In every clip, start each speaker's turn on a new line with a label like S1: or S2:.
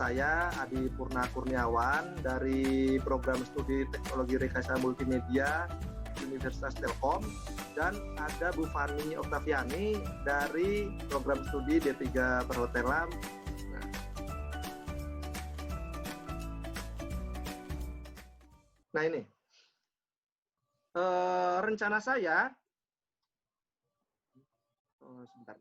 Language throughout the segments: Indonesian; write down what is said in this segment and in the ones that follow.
S1: saya Adi Purna Kurniawan dari Program Studi Teknologi Rekayasa Multimedia Universitas Telkom, dan ada Bu Fani Oktaviani dari Program Studi D3 Perhotelan. Nah ini rencana saya, sebentar.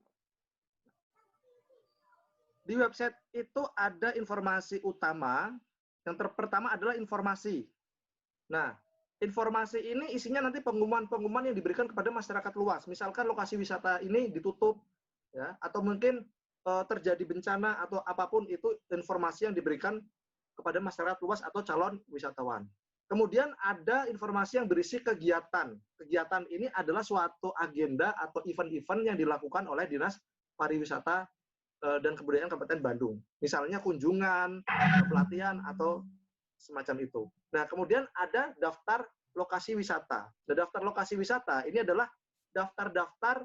S1: Di website itu ada informasi utama. Yang pertama adalah informasi. Nah, informasi ini isinya nanti pengumuman-pengumuman yang diberikan kepada masyarakat luas. Misalkan lokasi wisata ini ditutup, ya, atau mungkin terjadi bencana atau apapun, itu informasi yang diberikan kepada masyarakat luas atau calon wisatawan. Kemudian ada informasi yang berisi kegiatan. Kegiatan ini adalah suatu agenda atau event-event yang dilakukan oleh Dinas Pariwisata dan Kebudayaan Kabupaten Bandung. Misalnya kunjungan, pelatihan, atau semacam itu. Nah, kemudian ada daftar lokasi wisata. Nah, daftar lokasi wisata ini adalah daftar-daftar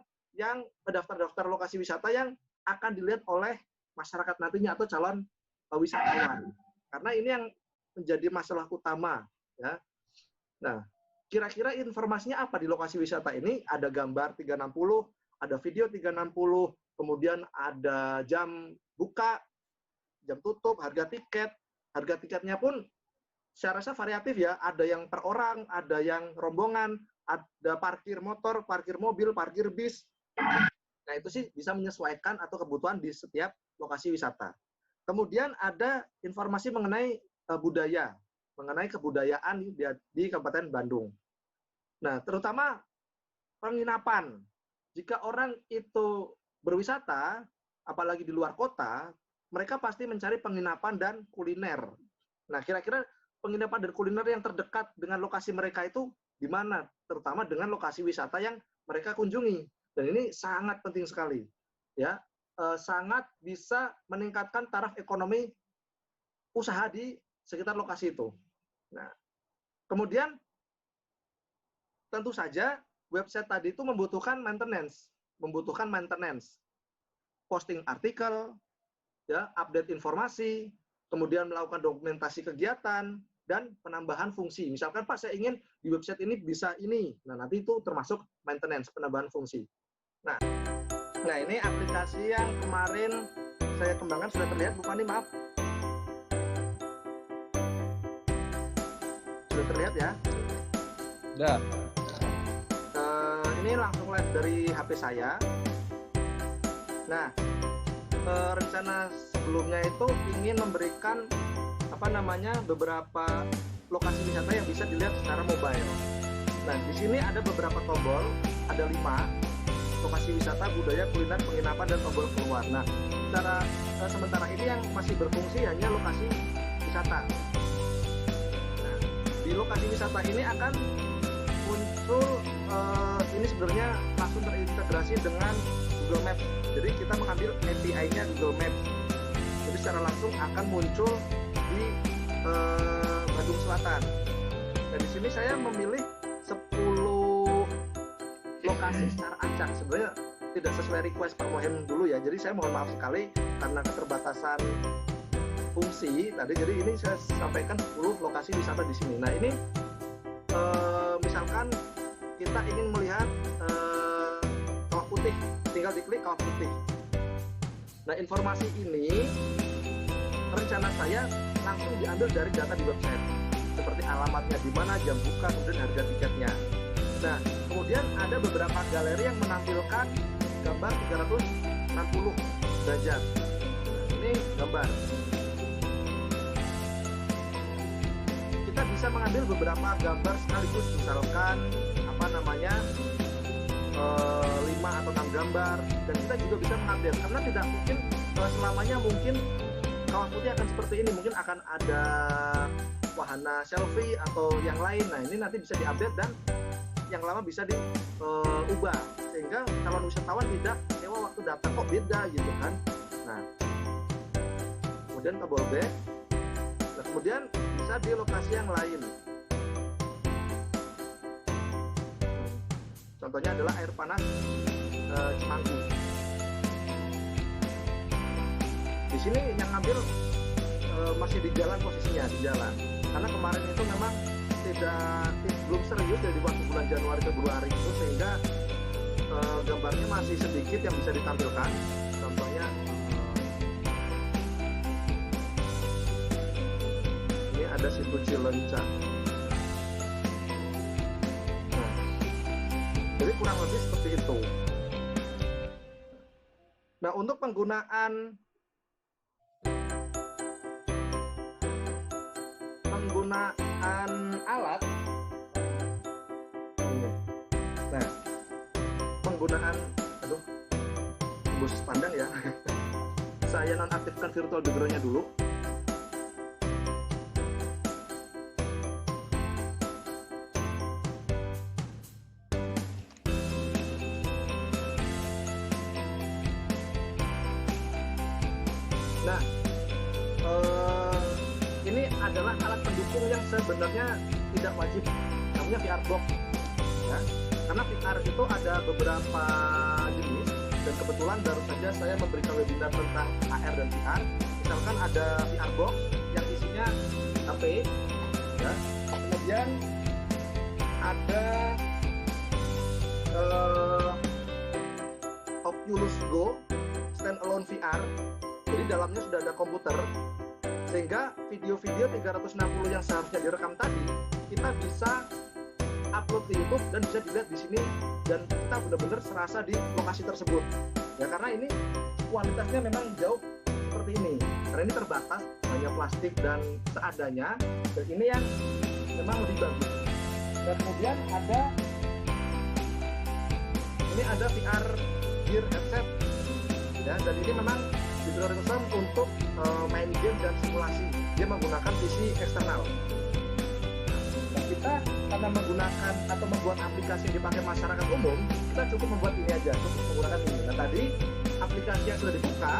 S1: lokasi wisata yang akan dilihat oleh masyarakat nantinya atau calon wisatawan. Karena ini yang menjadi masalah utama, ya. Nah, kira-kira informasinya apa di lokasi wisata ini? Ada gambar 360, ada video 360, kemudian ada jam buka, jam tutup, harga tiket. Harga tiketnya pun saya rasa variatif ya, ada yang per orang, ada yang rombongan, ada parkir motor, parkir mobil, parkir bis. Nah, itu sih bisa menyesuaikan atau kebutuhan di setiap lokasi wisata. Kemudian ada informasi mengenai budaya, mengenai kebudayaan di Kabupaten Bandung. Nah, terutama penginapan. Jika orang itu berwisata, apalagi di luar kota, mereka pasti mencari penginapan dan kuliner. Nah, kira-kira penginapan dan kuliner yang terdekat dengan lokasi mereka itu di mana? Terutama dengan lokasi wisata yang mereka kunjungi. Dan ini sangat penting sekali, ya, sangat bisa meningkatkan taraf ekonomi usaha di sekitar lokasi itu. Nah, kemudian tentu saja website tadi itu membutuhkan maintenance, posting artikel, ya, update informasi, kemudian melakukan dokumentasi kegiatan, dan penambahan fungsi. Misalkan, Pak, saya ingin di website ini bisa ini. Nah, nanti itu termasuk maintenance, penambahan fungsi. Nah, ini aplikasi yang kemarin saya kembangkan, sudah terlihat, Bu Fani, maaf. Sudah terlihat ya?
S2: Sudah.
S1: Ini langsung live dari HP saya. Nah, rencana sebelumnya itu ingin memberikan beberapa lokasi wisata yang bisa dilihat secara mobile. Nah, di sini ada beberapa tombol, ada 5 lokasi wisata, budaya, kuliner, penginapan, dan tombol keluar. Nah, sementara ini yang masih berfungsi hanya lokasi wisata. Nah, di lokasi wisata ini akan muncul, ini sebenarnya langsung terintegrasi dengan Google Maps. Jadi kita mengambil API-nya Google Maps. Jadi secara langsung akan muncul di Bandung Selatan. Dan di sini saya memilih 10 lokasi secara acak. Sebenarnya tidak sesuai request permohonan dulu ya. Jadi saya mohon maaf sekali karena keterbatasan fungsi tadi. Jadi ini saya sampaikan 10 lokasi wisata di sini. Nah, ini misalkan kita ingin melihat Kawah Putih, tinggal diklik Kawah Putih. Nah, informasi ini rencana saya langsung diambil dari data di website, seperti alamatnya di mana, jam buka, kemudian harga tiketnya. Nah, kemudian ada beberapa galeri yang menampilkan gambar 360 derajat. Ini gambar. Kita bisa mengambil beberapa gambar sekaligus, misalkan 5 atau 6 gambar, dan kita juga bisa mengupdate, karena tidak mungkin selamanya mungkin Kawah Putih akan seperti ini, mungkin akan ada wahana selfie atau yang lain. Nah, ini nanti bisa diupdate dan yang lama bisa diubah, sehingga calon wisatawan tidak sewa waktu datang kok beda gitu kan. Nah, kemudian tombol B. Nah, kemudian bisa di lokasi yang lain. Contohnya adalah air panas Cimanggu. Di sini yang ngambil masih di jalan posisinya, di jalan. Karena kemarin itu memang belum serius dari waktu bulan Januari Februari itu, sehingga gambarnya masih sedikit yang bisa ditampilkan. Contohnya ini ada situ Cileunca. Nah, jadi kurang lebih seperti itu. Nah, untuk penggunaan alat, nah, penggunaan, tembus pandang ya. Saya nonaktifkan virtual background-nya dulu. Nah, ini adalah alat pendukung yang sebenarnya tidak wajib, namanya VR box, ya. Karena VR itu ada beberapa jenis, dan kebetulan baru saja saya memberikan webinar tentang AR dan VR. Misalkan ada VR box yang isinya HP, ya. Kemudian ada Oculus Go standalone VR. Jadi dalamnya sudah ada komputer, sehingga video-video 360 yang seharusnya direkam tadi kita bisa upload di YouTube dan bisa dilihat di sini, dan kita benar-benar serasa di lokasi tersebut. Ya, karena ini kualitasnya memang jauh seperti ini. Karena ini terbatas, hanya plastik dan seadanya, dan ini yang memang lebih bagus. Dan kemudian ada VR Gear headset, ya, dan ini memang diprioritaskan untuk main game dan simulasi. Dia menggunakan PC eksternal. Nah, kita karena menggunakan atau membuat aplikasi yang dipakai masyarakat umum, kita cukup membuat ini aja, cukup menggunakan ini. Nah, tadi aplikasi yang sudah dibuka,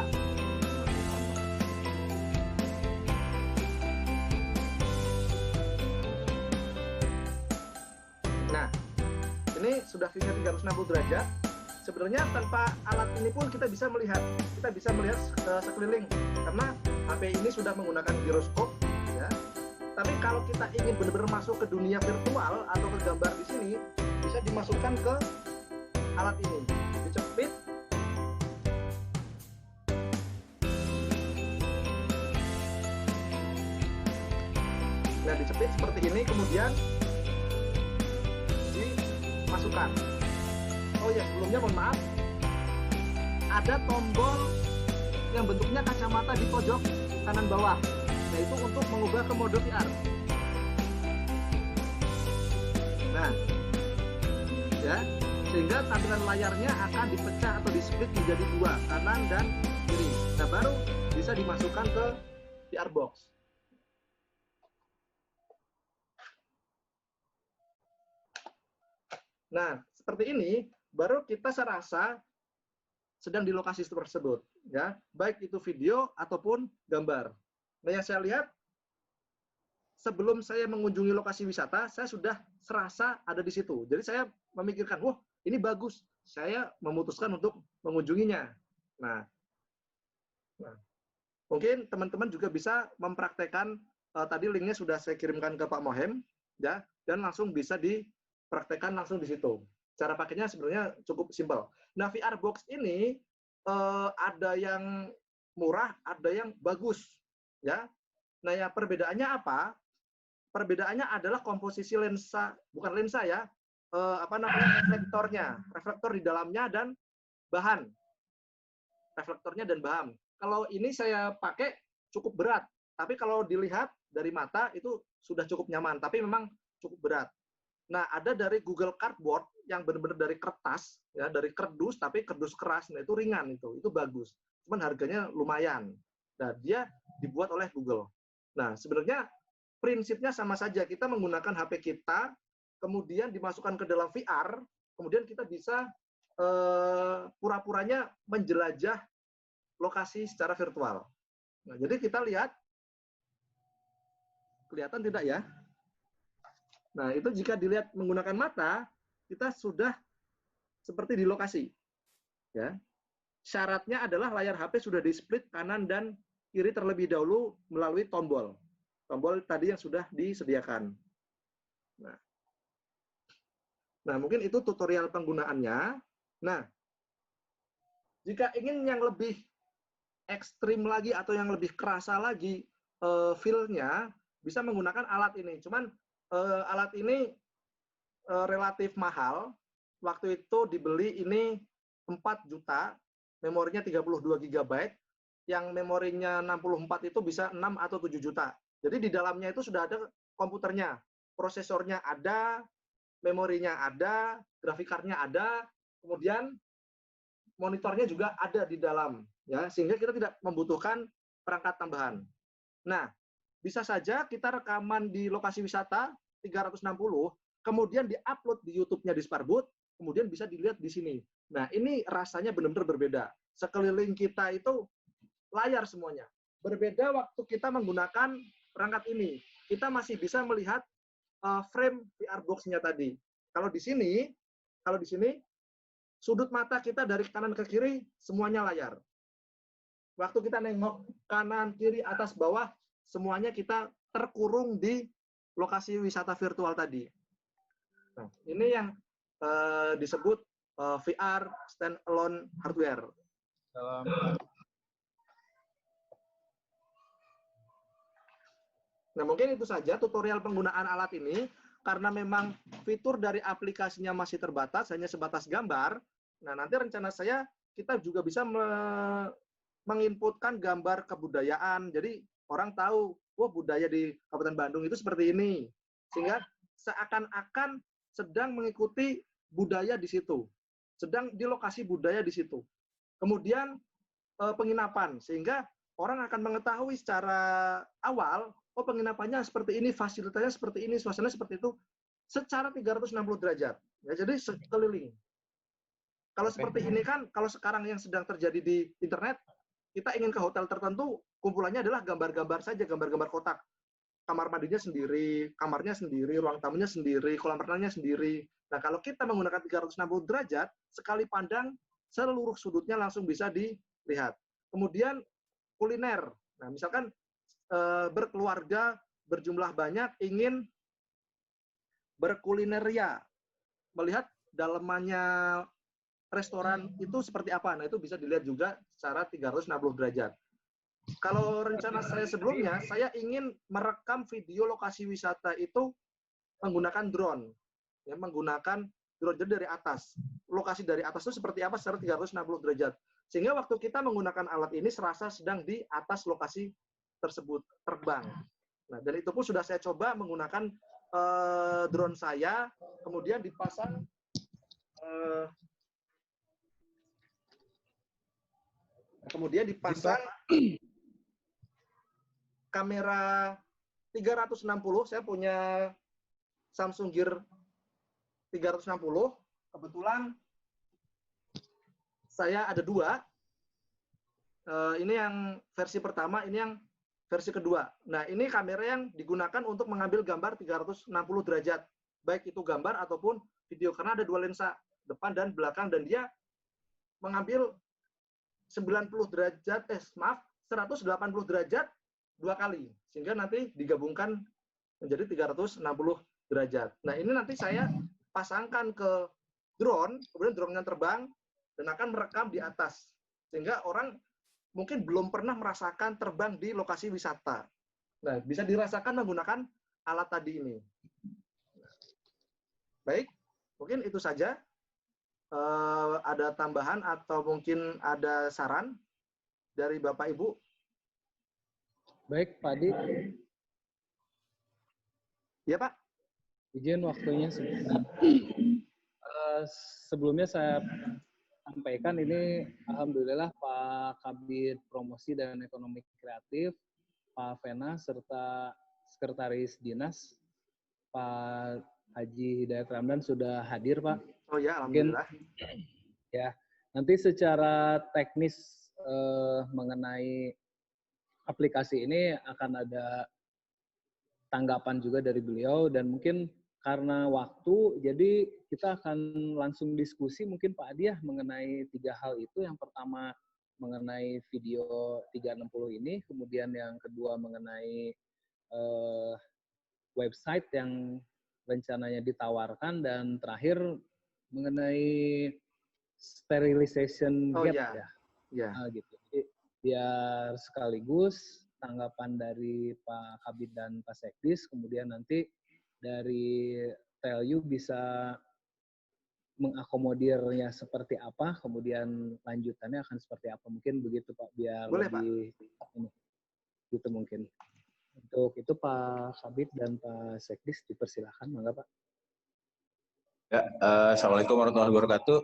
S1: nah, ini sudah view 360 derajat. Sebenarnya tanpa alat ini pun kita bisa melihat sekeliling, karena HP ini sudah menggunakan giroskop, ya. Tapi kalau kita ingin benar-benar masuk ke dunia virtual atau ke gambar di sini, bisa dimasukkan ke alat ini, dicepit. Nah, dicepit seperti ini, kemudian dimasukkan. Oh ya, sebelumnya mohon maaf, ada tombol yang bentuknya kacamata di pojok kanan bawah. Nah, itu untuk mengubah ke mode VR. Nah, ya, sehingga tampilan layarnya akan dipecah atau di-split menjadi dua, kanan dan kiri. Nah, baru bisa dimasukkan ke VR box. Nah, seperti ini baru kita serasa sedang di lokasi tersebut, ya, baik itu video ataupun gambar. Nah, yang saya lihat, sebelum saya mengunjungi lokasi wisata, saya sudah serasa ada di situ. Jadi saya memikirkan, wah, ini bagus. Saya memutuskan untuk mengunjunginya. Nah, mungkin teman-teman juga bisa mempraktekkan, tadi linknya sudah saya kirimkan ke Pak Mohem, ya, dan langsung bisa dipraktekkan langsung di situ. Cara pakainya sebenarnya cukup simpel. Nah, VR box ini ada yang murah, ada yang bagus, ya. Nah, ya, perbedaannya apa? Perbedaannya adalah komposisi lensa, bukan lensa ya, reflektor di dalamnya dan bahan. Reflektornya dan bahan. Kalau ini saya pakai cukup berat, tapi kalau dilihat dari mata itu sudah cukup nyaman, tapi memang cukup berat. Nah, ada dari Google Cardboard yang benar-benar dari kertas, ya, dari kardus, tapi kardus keras. Nah, itu ringan, itu bagus. Cuman harganya lumayan. Nah, dia dibuat oleh Google. Nah, sebenarnya prinsipnya sama saja. Kita menggunakan HP kita, kemudian dimasukkan ke dalam VR, kemudian kita bisa pura-puranya menjelajah lokasi secara virtual. Nah, jadi kita lihat, kelihatan tidak ya? Nah, itu jika dilihat menggunakan mata, kita sudah seperti di lokasi. Ya. Syaratnya adalah layar HP sudah di-split kanan dan kiri terlebih dahulu melalui tombol. Tombol tadi yang sudah disediakan. Nah, mungkin itu tutorial penggunaannya. Nah, jika ingin yang lebih ekstrim lagi atau yang lebih kerasa lagi feel-nya, bisa menggunakan alat ini. Cuman alat ini relatif mahal. Waktu itu dibeli ini 4 juta, memorinya 32 GB, yang memorinya 64 itu bisa 6 atau 7 juta. Jadi di dalamnya itu sudah ada komputernya, prosesornya ada, memorinya ada, grafik card-nya ada, kemudian monitornya juga ada di dalam, ya, sehingga kita tidak membutuhkan perangkat tambahan. Nah, bisa saja kita rekaman di lokasi wisata 360, kemudian di-upload di YouTube-nya di Sparboot, kemudian bisa dilihat di sini. Nah, ini rasanya benar-benar berbeda. Sekeliling kita itu layar semuanya. Berbeda waktu kita menggunakan perangkat ini. Kita masih bisa melihat frame VR box-nya tadi. Kalau di sini sudut mata kita dari kanan ke kiri semuanya layar. Waktu kita nengok kanan, kiri, atas, bawah, semuanya kita terkurung di lokasi wisata virtual tadi. Nah, ini yang disebut VR standalone hardware. Nah, mungkin itu saja tutorial penggunaan alat ini. Karena memang fitur dari aplikasinya masih terbatas, hanya sebatas gambar. Nah, nanti rencana saya, kita juga bisa menginputkan gambar kebudayaan. Jadi, orang tahu, wah, budaya di Kabupaten Bandung itu seperti ini. Sehingga seakan-akan sedang mengikuti budaya di situ. Sedang di lokasi budaya di situ. Kemudian, penginapan. Sehingga orang akan mengetahui secara awal, oh, penginapannya seperti ini, fasilitasnya seperti ini, suasananya seperti itu, secara 360 derajat. Ya, jadi sekeliling. Kalau seperti ini kan, kalau sekarang yang sedang terjadi di internet, kita ingin ke hotel tertentu, kumpulannya adalah gambar-gambar saja, gambar-gambar kotak. Kamar mandinya sendiri, kamarnya sendiri, ruang tamunya sendiri, kolam renangnya sendiri. Nah, kalau kita menggunakan 360 derajat, sekali pandang, seluruh sudutnya langsung bisa dilihat. Kemudian, kuliner. Nah, misalkan berkeluarga berjumlah banyak ingin berkulineria, melihat dalamannya restoran itu seperti apa. Nah, itu bisa dilihat juga secara 360 derajat. Kalau rencana saya sebelumnya, saya ingin merekam video lokasi wisata itu menggunakan drone. Ya, menggunakan drone jadi dari atas. Lokasi dari atas itu seperti apa secara 360 derajat. Sehingga waktu kita menggunakan alat ini serasa sedang di atas lokasi tersebut terbang. Nah, dan itu pun sudah saya coba menggunakan drone saya, kemudian dipasang kamera 360. Saya punya Samsung Gear 360. Kebetulan saya ada 2. Ini yang versi pertama, ini yang versi kedua. Nah, ini kamera yang digunakan untuk mengambil gambar 360 derajat. Baik itu gambar ataupun video, karena ada 2 lensa, depan dan belakang, dan dia mengambil 180 derajat 2 kali. Sehingga nanti digabungkan menjadi 360 derajat. Nah, ini nanti saya pasangkan ke drone, kemudian drone-nya terbang, dan akan merekam di atas. Sehingga orang mungkin belum pernah merasakan terbang di lokasi wisata. Nah, bisa dirasakan menggunakan alat tadi ini. Baik, mungkin itu saja. Ada tambahan atau mungkin ada saran dari Bapak Ibu?
S2: Baik, Pak Adi.
S1: Ya, Pak.
S2: Izin waktunya sebentar. Sebelumnya saya sampaikan ini alhamdulillah Pak Kabid Promosi dan Ekonomi Kreatif, Pak Vena, serta Sekretaris Dinas, Pak Haji Hidayat Ramdan sudah hadir, Pak.
S1: Oh ya, alhamdulillah.
S2: Mungkin, ya, nanti secara teknis mengenai aplikasi ini akan ada tanggapan juga dari beliau, dan mungkin karena waktu, jadi kita akan langsung diskusi mungkin Pak Adi ya mengenai 3 hal itu. Yang pertama mengenai video 360 ini, kemudian yang kedua mengenai website yang rencananya ditawarkan, dan terakhir mengenai sterilization
S1: Oh
S2: gap
S1: ya,
S2: ya.
S1: ya.
S2: Gitu. Jadi biar sekaligus tanggapan dari Pak Kabid dan Pak Sekdis, kemudian nanti dari TLU bisa mengakomodirnya seperti apa, kemudian lanjutannya akan seperti apa. Mungkin begitu Pak, biar
S1: Boleh,
S2: lebih ini, gitu mungkin. Untuk itu Pak Kabid dan Pak Sekdis dipersilahkan, mangga Pak.
S3: Ya, Assalamualaikum warahmatullahi wabarakatuh.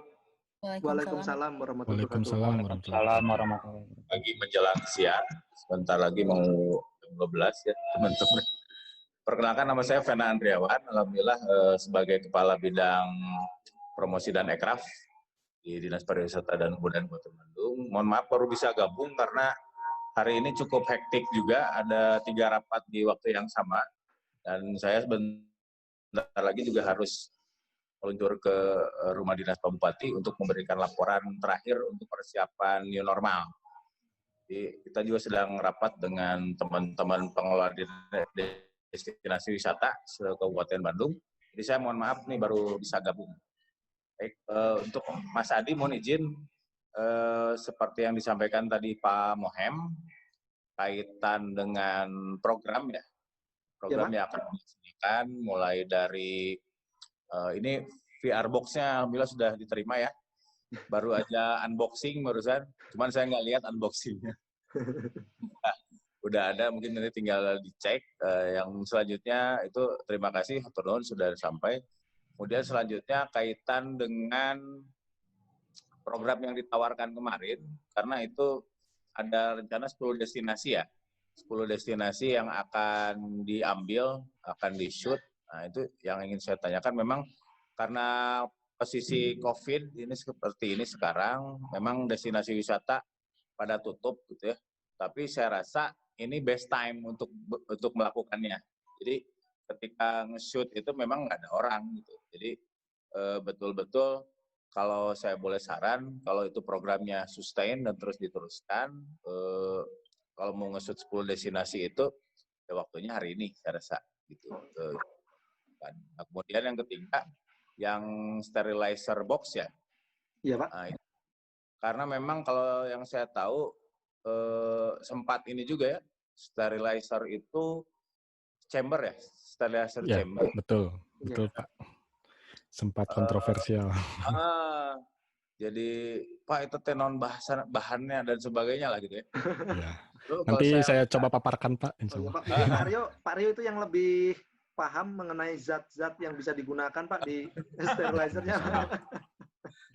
S1: Waalaikumsalam warahmatullahi
S4: Waalaikumsalam warahmatullahi wabarakatuh.
S3: Pagi menjelang siang, sebentar lagi mau jam 12 ya teman-teman. Perkenalkan, nama saya Vena Andriawan, alhamdulillah sebagai Kepala Bidang Promosi dan Ekraf di Dinas Pariwisata dan Kebudayaan Kota Bandung. Mohon maaf baru bisa gabung karena hari ini cukup hektik juga, ada 3 rapat di waktu yang sama, dan saya sebentar lagi juga harus meluncur ke rumah dinas Pak Bupati untuk memberikan laporan terakhir untuk persiapan new normal. Jadi kita juga sedang rapat dengan teman-teman pengelola destinasi wisata se-Kabupaten Bandung. Jadi saya mohon maaf nih baru bisa gabung. Baik, untuk Mas Adi mohon izin, seperti yang disampaikan tadi Pak Mohem, kaitan dengan program ya. Program yang akan dilaksanakan mulai dari ini VR box-nya alhamdulillah sudah diterima ya. Baru aja unboxing barusan, cuman saya nggak lihat unboxing-nya. Udah ada, mungkin nanti tinggal dicek. Yang selanjutnya itu terima kasih, hatur nuhun sudah sampai. Kemudian selanjutnya kaitan dengan program yang ditawarkan kemarin, karena itu ada rencana 10 destinasi ya. 10 destinasi yang akan diambil, akan di-shoot. Nah, itu yang ingin saya tanyakan, memang karena posisi COVID ini seperti ini sekarang, memang destinasi wisata pada tutup gitu ya. Tapi saya rasa ini best time untuk melakukannya. Jadi ketika nge-shoot itu memang nggak ada orang gitu. Jadi betul-betul kalau saya boleh saran, kalau itu programnya sustain dan terus diteruskan, kalau mau nge-shoot 10 destinasi itu, ya waktunya hari ini saya rasa gitu. Nah, kemudian yang ketiga, yang sterilizer box ya.
S1: Iya Pak.
S3: Nah, karena memang kalau yang saya tahu sempat ini juga ya, sterilizer itu chamber ya, sterilizer
S4: ya,
S3: chamber.
S4: Betul Pak. Sempat kontroversial.
S3: Jadi Pak itu tenon bahannya dan sebagainya lah gitu ya.
S4: Ya. Nanti saya coba paparkan Pak, insya Allah.
S1: Pak Rio itu yang lebih paham mengenai zat-zat yang bisa digunakan Pak di sterilizernya.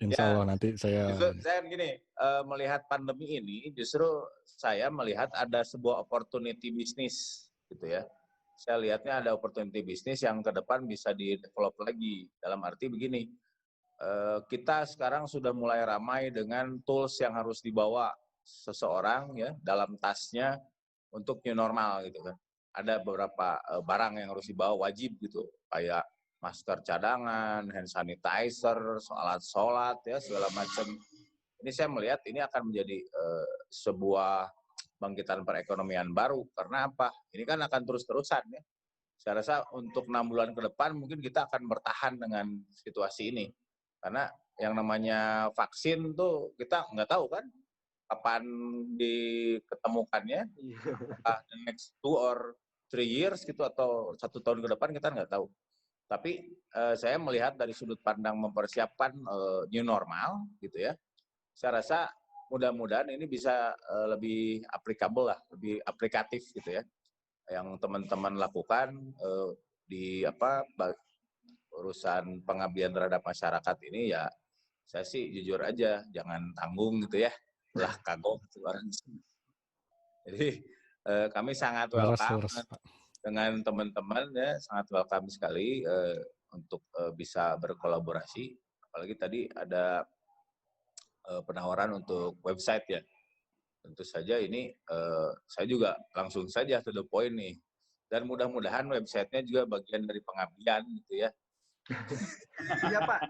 S4: Insya Allah nanti saya.
S3: Justru saya gini, melihat pandemi ini, justru saya melihat ada sebuah opportunity bisnis gitu ya. Saya lihatnya ada opportunity bisnis yang ke depan bisa di-develop lagi. Dalam arti begini, kita sekarang sudah mulai ramai dengan tools yang harus dibawa seseorang ya dalam tasnya untuk new normal gitu kan. Ada beberapa barang yang harus dibawa wajib gitu, kayak masker cadangan, hand sanitizer, alat sholat ya segala macam. Ini saya melihat ini akan menjadi sebuah bangkitan perekonomian baru. Karena apa? Ini kan akan terus-terusan ya. Saya rasa untuk 6 bulan ke depan mungkin kita akan bertahan dengan situasi ini. Karena yang namanya vaksin tuh kita nggak tahu kan kapan diketemukannya, the next 2 or 3 years gitu atau 1 tahun ke depan kita nggak tahu. Tapi saya melihat dari sudut pandang mempersiapkan new normal gitu ya. Saya rasa mudah-mudahan ini bisa lebih applicable lah, lebih aplikatif gitu ya. Yang teman-teman lakukan di urusan pengabdian terhadap masyarakat ini ya, saya sih jujur aja jangan tanggung gitu ya. Lah kagok orang. Jadi kami sangat welcome dengan teman-teman ya, sangat welcome sekali untuk bisa berkolaborasi. Apalagi tadi ada penawaran untuk website ya. Tentu saja ini saya juga langsung saja to the point nih. Dan mudah-mudahan websitenya juga bagian dari pengabdian gitu ya.
S1: Iya Pak,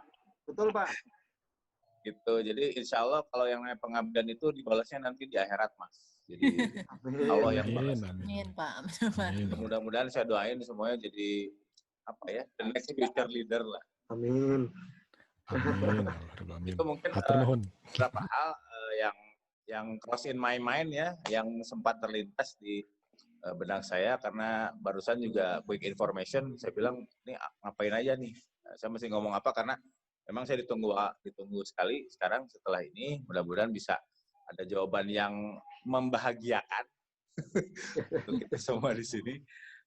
S1: betul Pak.
S3: Gitu. Jadi insya Allah kalau yang namanya pengabdian itu dibalasnya nanti di akhirat, Mas. Jadi Allah yang
S4: Amin,
S3: balas.
S4: amin.
S5: Amin, Pak.
S4: Amin.
S3: Mudah-mudahan saya doain semuanya jadi apa ya, the next future leader lah.
S1: Amin.
S4: Amin. Amin.
S3: Itu mungkin
S4: Hatur nuhun.
S3: beberapa hal yang cross in my mind ya, yang sempat terlintas di benak saya karena barusan juga quick information, saya bilang ini ngapain aja nih, saya mesti ngomong apa karena memang saya ditunggu sekali sekarang setelah ini, mudah-mudahan bisa ada jawaban yang membahagiakan untuk kita semua di sini.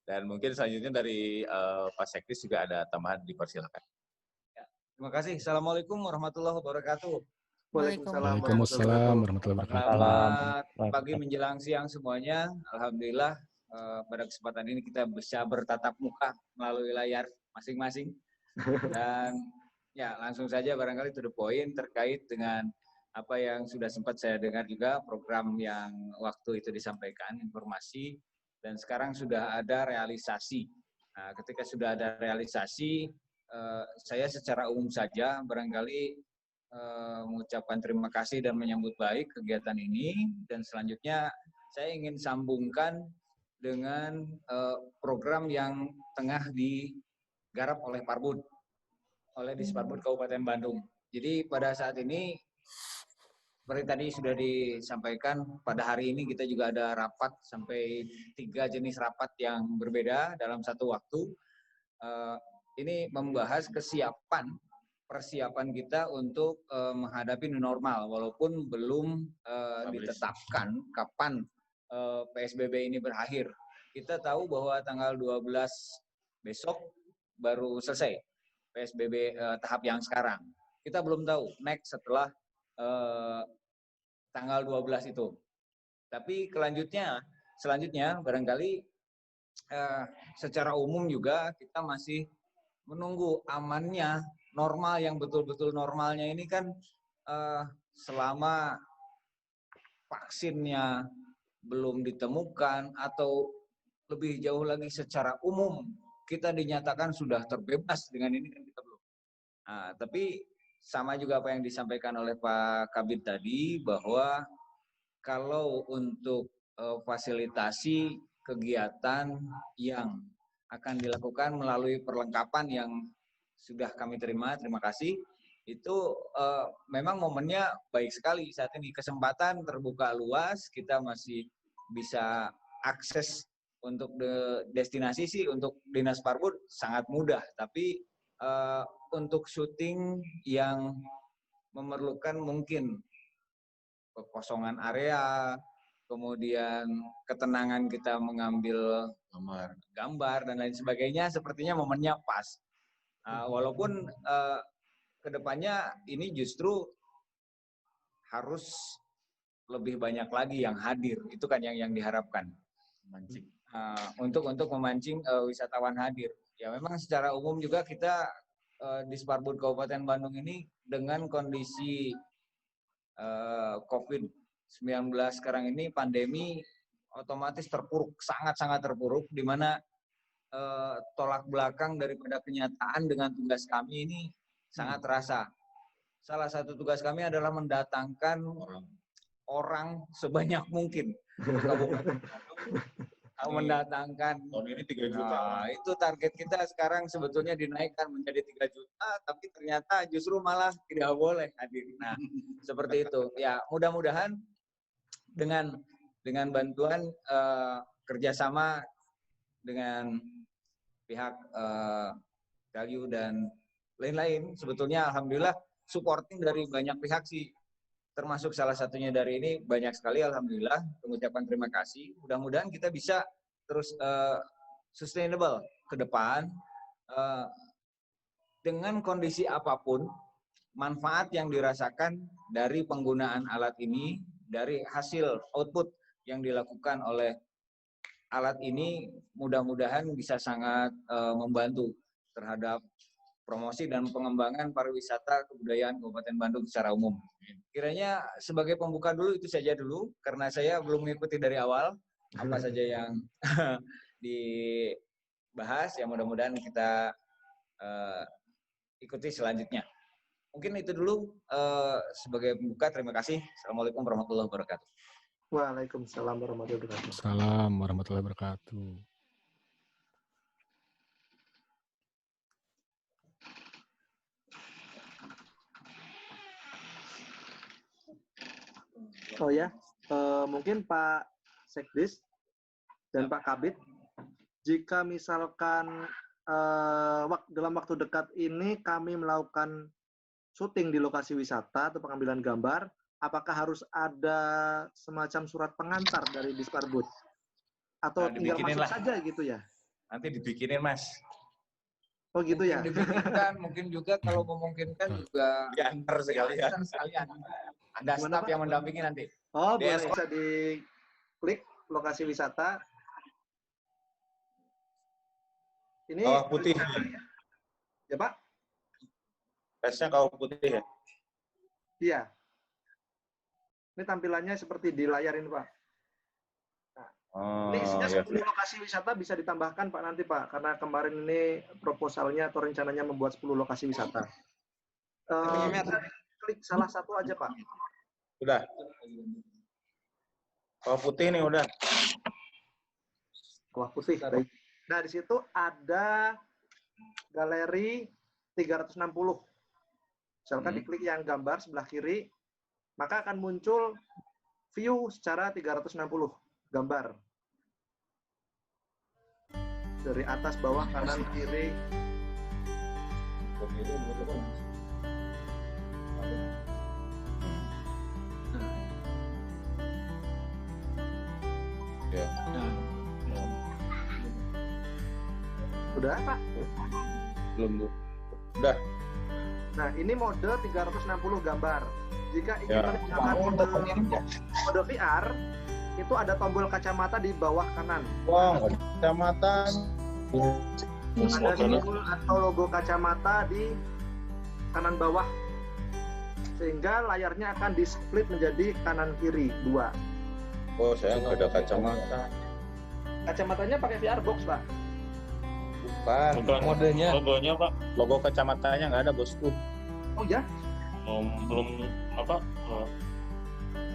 S3: Dan mungkin selanjutnya dari Pak Sektis juga ada tambahan, dipersilakan.
S6: Terima kasih. Assalamualaikum warahmatullahi wabarakatuh.
S4: Waalaikumsalam warahmatullahi wabarakatuh.
S6: Selamat pagi menjelang siang semuanya. Alhamdulillah pada kesempatan ini kita bisa bertatap muka melalui layar masing-masing. Dan ya langsung saja barangkali to the point terkait dengan apa yang sudah sempat saya dengar juga program yang waktu itu disampaikan informasi dan sekarang sudah ada realisasi. Nah, ketika sudah ada realisasi, saya secara umum saja barangkali mengucapkan terima kasih dan menyambut baik kegiatan ini, dan selanjutnya saya ingin sambungkan dengan program yang tengah digarap oleh Parbud, oleh Disparbud Kabupaten Bandung. Jadi pada saat ini seperti tadi sudah disampaikan, pada hari ini kita juga ada rapat sampai 3 jenis rapat yang berbeda dalam satu waktu. Ini membahas persiapan kita untuk menghadapi new normal, walaupun belum ditetapkan kapan PSBB ini berakhir. Kita tahu bahwa tanggal 12 besok baru selesai PSBB tahap yang sekarang. Kita belum tahu next setelah tanggal 12 itu. Tapi selanjutnya barangkali secara umum juga kita masih menunggu amannya normal yang betul-betul normalnya ini kan selama vaksinnya belum ditemukan atau lebih jauh lagi secara umum kita dinyatakan sudah terbebas dengan ini kan kita belum. Nah, tapi sama juga apa yang disampaikan oleh Pak Kabid tadi, bahwa kalau untuk fasilitasi kegiatan yang akan dilakukan melalui perlengkapan yang sudah kami terima kasih, itu memang momennya baik sekali saat ini. Kesempatan terbuka luas, kita masih bisa akses untuk destinasi sih, untuk Dinas Parbud sangat mudah, tapi untuk syuting yang memerlukan mungkin kekosongan area, kemudian ketenangan kita mengambil gambar dan lain sebagainya, sepertinya momennya pas. Walaupun kedepannya ini justru harus lebih banyak lagi yang hadir, itu kan yang diharapkan. Untuk memancing wisatawan hadir. Ya memang secara umum juga kita Disparbud Kabupaten Bandung ini dengan kondisi COVID-19 sekarang ini, pandemi otomatis terpuruk, sangat-sangat terpuruk, di mana tolak belakang daripada kenyataan dengan tugas kami ini sangat terasa. Salah satu tugas kami adalah mendatangkan orang sebanyak mungkin ke Kabupaten Bandung, mendatangkan
S3: Tahun ini 3 juta.
S6: Itu target kita sekarang sebetulnya dinaikkan menjadi 3 juta, tapi ternyata justru malah tidak boleh hadir. Nah, seperti itu. Ya, mudah-mudahan dengan bantuan kerjasama dengan pihak Value dan lain-lain, sebetulnya alhamdulillah supporting dari banyak pihak sih. Termasuk salah satunya dari ini banyak sekali, alhamdulillah, mengucapkan terima kasih. Mudah-mudahan kita bisa terus sustainable ke depan dengan kondisi apapun. Manfaat yang dirasakan dari penggunaan alat ini, dari hasil output yang dilakukan oleh alat ini, mudah-mudahan bisa sangat membantu terhadap promosi dan pengembangan pariwisata kebudayaan Kabupaten Bandung secara umum. Kiranya sebagai pembuka dulu itu saja dulu, karena saya belum mengikuti dari awal apa saja yang dibahas, ya mudah-mudahan kita ikuti selanjutnya. Mungkin itu dulu sebagai pembuka. Terima kasih. Assalamualaikum warahmatullahi wabarakatuh.
S1: Waalaikumsalam warahmatullahi wabarakatuh.
S4: Salam warahmatullahi wabarakatuh.
S1: Oh ya, mungkin Pak Sekdis dan Pak Kabid, jika misalkan dalam waktu dekat ini kami melakukan syuting di lokasi wisata atau pengambilan gambar, apakah harus ada semacam surat pengantar dari Disparbud? Atau tinggal masuk saja gitu ya?
S3: Nanti dibikinin, Mas.
S1: Oh gitu ya?
S6: Dibikinkan, mungkin juga kalau memungkinkan juga
S3: Diantar sekalian.
S6: Ada staf yang mendampingi nanti.
S1: Oh boleh, bisa diklik lokasi wisata. Ini
S3: Kawah putih.
S1: ya Pak?
S3: Tesnya kawah putih ya?
S1: Iya. Ini tampilannya seperti di layar ini Pak. Ini isinya 10 lokasi wisata bisa ditambahkan Pak nanti Pak, karena kemarin ini proposalnya atau rencananya membuat 10 lokasi wisata. Bisa klik salah satu aja Pak.
S3: Udah. Kawah putih nih udah.
S1: Kawah putih. Baik. Nah di situ ada galeri 360. Misalkan diklik yang gambar sebelah kiri, maka akan muncul view secara 360 gambar. Dari atas, bawah, kanan, kiri.
S3: Ya.
S1: Udah, Pak?
S3: Belum tuh. Udah.
S1: Nah, ini mode 360 gambar. Jika ingin menggunakan mode VR, itu ada tombol kacamata di bawah kanan.
S3: Wow, kacamata.
S1: Ada simbol atau logo kacamata di kanan bawah. Sehingga layarnya akan di-split menjadi kanan kiri, 2.
S3: Oh, saya nggak ada kacamata.
S1: Kacamatanya pakai VR box, Pak.
S3: Bukan.
S2: Modenya.
S5: Logonya Pak,
S3: Logo kacamatanya nggak ada, bosku.
S1: Oh ya?
S5: belum apa?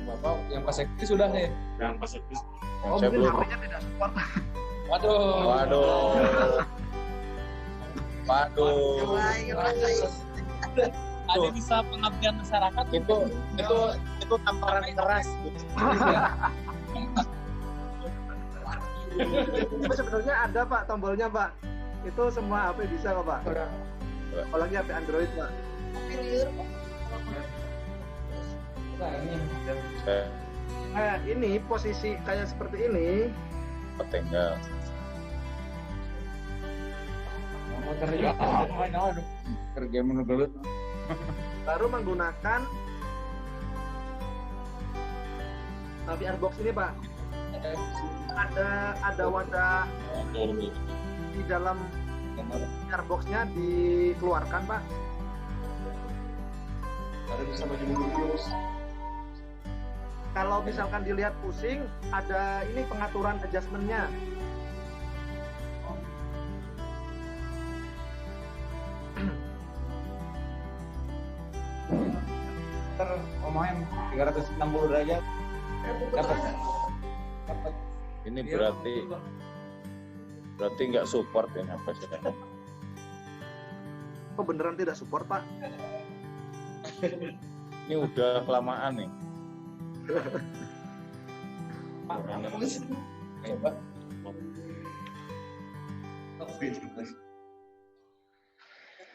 S2: Bapak yang pas sekti sudah nih.
S5: Yang pas itu.
S3: Yang
S1: Oh,
S3: saya
S1: mungkin
S3: belum.
S1: HP-nya tidak support.
S2: Waduh.
S3: Waduh.
S2: Ada bisa pengabdian masyarakat.
S3: Itu tamparan keras.
S1: Tapi sebenarnya ada Pak tombolnya Pak. Itu semua HP bisa kok Pak. Apalagi HP Android Pak. Nah ini posisi kayak seperti ini.
S3: Tinggal.
S6: Kerja menurut
S1: Baru menggunakan VR box ini Pak. Ada wadah di dalam VR box-nya dikeluarkan Pak. Kalau misalkan dilihat pusing, ada ini pengaturan adjustment-nya.
S6: Ngomongin 360 derajat. Dapat.
S3: Ini berarti nggak support ya apa sih?
S1: Oh beneran tidak support Pak?
S3: Ini udah kelamaan nih.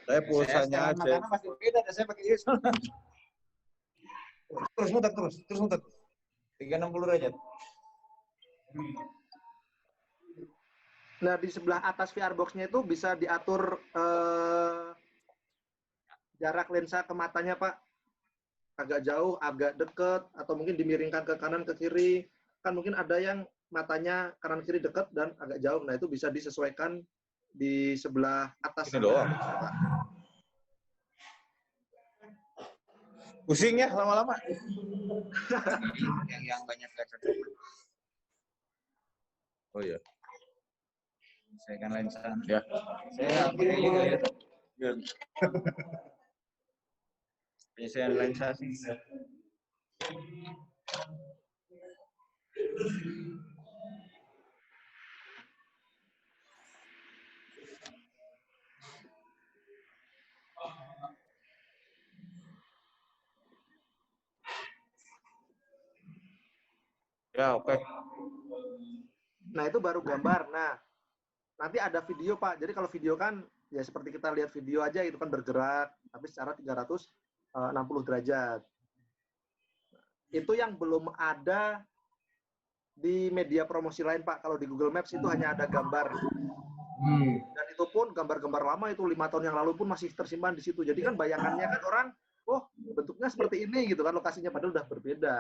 S3: Saya pulsanya aja.
S6: Pasti beda, saya pakai ini. Terus muter. 360 derajat.
S1: Nah di sebelah atas VR box-nya itu bisa diatur jarak lensa ke matanya Pak. Agak jauh, agak dekat, atau mungkin dimiringkan ke kanan, ke kiri. Kan mungkin ada yang matanya kanan kiri dekat dan agak jauh. Nah itu bisa disesuaikan di sebelah atas.
S3: Ini doang. Pusing ya lama-lama.
S6: yang banyak kaca.
S3: Oh iya.
S6: Saya kan lensa.
S3: Ya.
S6: Saya pakai juga ya. Penyelesaian realisasi.
S3: Ya, oke.
S1: Nah, itu baru gambar. Nah, nanti ada video, Pak. Jadi kalau video kan ya seperti kita lihat video aja itu kan bergerak tapi secara 360 derajat. Itu yang belum ada di media promosi lain, Pak. Kalau di Google Maps itu hanya ada gambar. Dan itu pun gambar-gambar lama itu 5 tahun yang lalu pun masih tersimpan di situ. Jadi kan bayangannya kan orang, oh bentuknya seperti ini gitu kan, lokasinya padahal udah berbeda.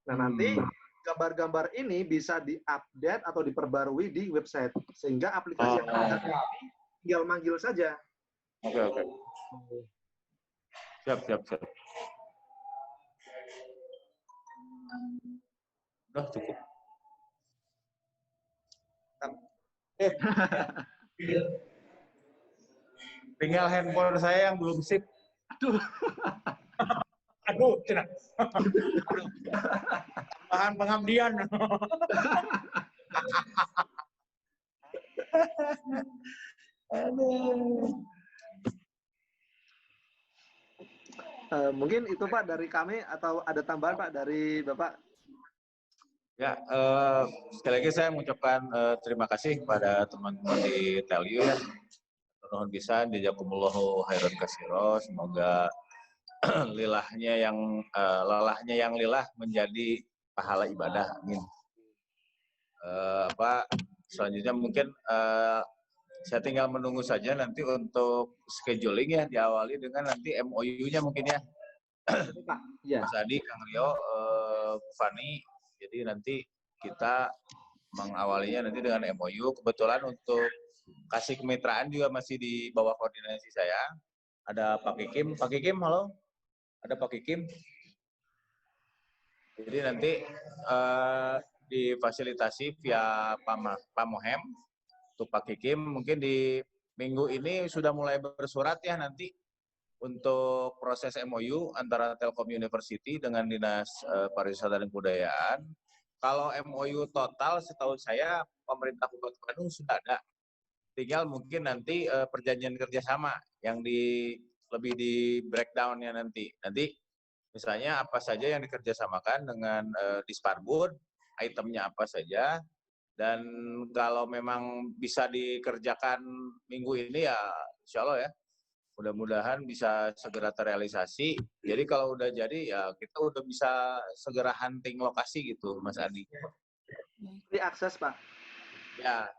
S1: Nah, nanti gambar-gambar ini bisa diupdate atau diperbarui di website sehingga aplikasi yang ada ini tinggal manggil saja.
S3: Oke. Siap. Udah cukup. Tinggal handphone saya yang belum sip. Aduh, cina. Tambahan pengabdian.
S1: Mungkin itu Pak dari kami atau ada tambahan Pak dari Bapak?
S3: Ya, sekali lagi saya mengucapkan terima kasih kepada teman-teman di Telyu ya. Nuhun pisan jazakumullahu khairan katsira. Semoga lelahnya yang lilah menjadi pahala ibadah. Amin. Selanjutnya mungkin saya tinggal menunggu saja nanti untuk scheduling ya, diawali dengan nanti MOU-nya mungkin ya.
S1: Pak, ya.
S3: Mas Adi, Kang Rio, Fani. Jadi nanti kita mengawalinya nanti dengan MOU. Kebetulan untuk kasih kemitraan juga masih di bawah koordinasi saya. Ada Pak Kikim. Pak Kikim, halo. Ada Pak Kikim. Jadi nanti difasilitasi via Pak Mohem. Untuk Pak Kikim mungkin di minggu ini sudah mulai bersurat ya nanti untuk proses MOU antara Telkom University dengan Dinas Pariwisata dan Kebudayaan. Kalau MOU total setahu saya pemerintah Kabupaten Bandung sudah ada. Tinggal mungkin nanti perjanjian kerjasama yang lebih di breakdown-nya nanti. Nanti misalnya apa saja yang dikerjasamakan dengan Disparbud, itemnya apa saja, dan kalau memang bisa dikerjakan minggu ini ya insya Allah ya, mudah-mudahan bisa segera terrealisasi. Jadi kalau udah jadi ya kita udah bisa segera hunting lokasi gitu, Mas Adi.
S1: Diakses Pak.
S3: Ya,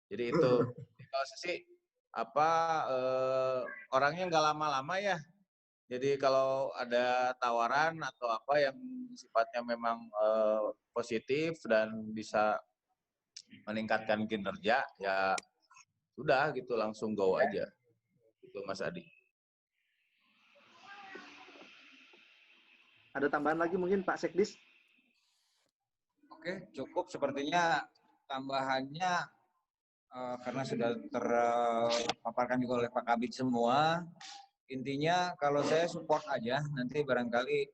S3: jadi itu. Kalau saya sih orangnya nggak lama-lama ya. Jadi kalau ada tawaran atau apa yang sifatnya memang positif dan bisa meningkatkan kinerja, ya sudah gitu langsung go aja. Itu Mas Adi.
S1: Ada tambahan lagi mungkin Pak Sekdis?
S6: Oke, cukup sepertinya tambahannya karena sudah terpaparkan juga oleh Pak Kabid semua. Intinya kalau saya support aja, nanti barangkali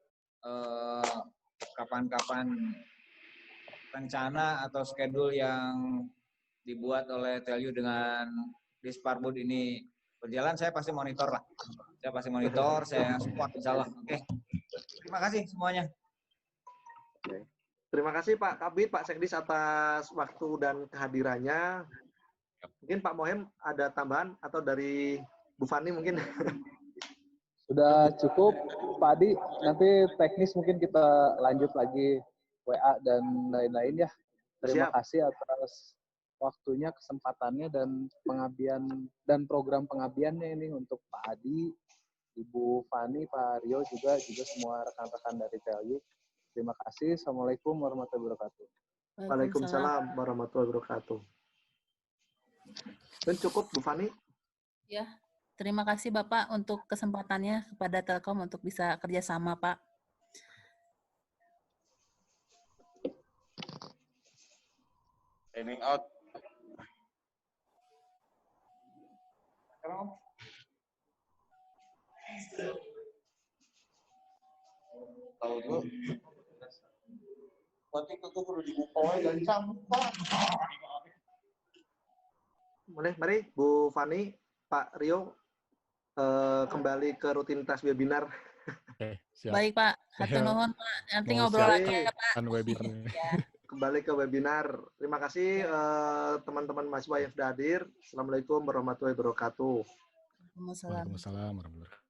S6: kapan-kapan rencana atau schedule yang dibuat oleh Telyu dengan Disparbud ini berjalan, saya pasti monitor lah. Saya pasti monitor, saya support insya Allah. Oke. Terima kasih semuanya.
S1: Terima kasih Pak Kabid, Pak Sekdis atas waktu dan kehadirannya. Mungkin Pak Mohem ada tambahan atau dari Bu Fani mungkin?
S2: Sudah cukup, Pak Adi. Nanti teknis mungkin kita lanjut lagi WA dan lain-lain ya. Terima kasih atas waktunya, kesempatannya, dan pengabdian dan program pengabdiannya ini untuk Pak Adi, Ibu Fani, Pak Rio juga semua rekan-rekan dari Telyu. Terima kasih. Assalamualaikum warahmatullahi wabarakatuh.
S1: Waalaikumsalam warahmatullahi wabarakatuh. Dan cukup Bu Fani?
S7: Ya, terima kasih Bapak untuk kesempatannya kepada Telkom untuk bisa kerjasama Pak.
S3: Signing out.
S5: Kalau itu berarti itu perlu dibuka dan sampah.
S1: Mari Bu Fani, Pak Rio, kembali ke rutinitas webinar.
S4: Oke, siap.
S7: Baik Pak, hatur nuhun Pak. Nanti
S4: Mau
S7: ngobrol lagi
S1: siap.
S7: ya Pak.
S4: Kan webinarnya.
S7: Ya.
S1: Kembali ke webinar. Terima kasih teman-teman mahasiswa yang sudah hadir. Assalamualaikum warahmatullahi wabarakatuh.
S7: Waalaikumsalam.
S4: Waalaikumsalam warahmatullahi wabarakatuh.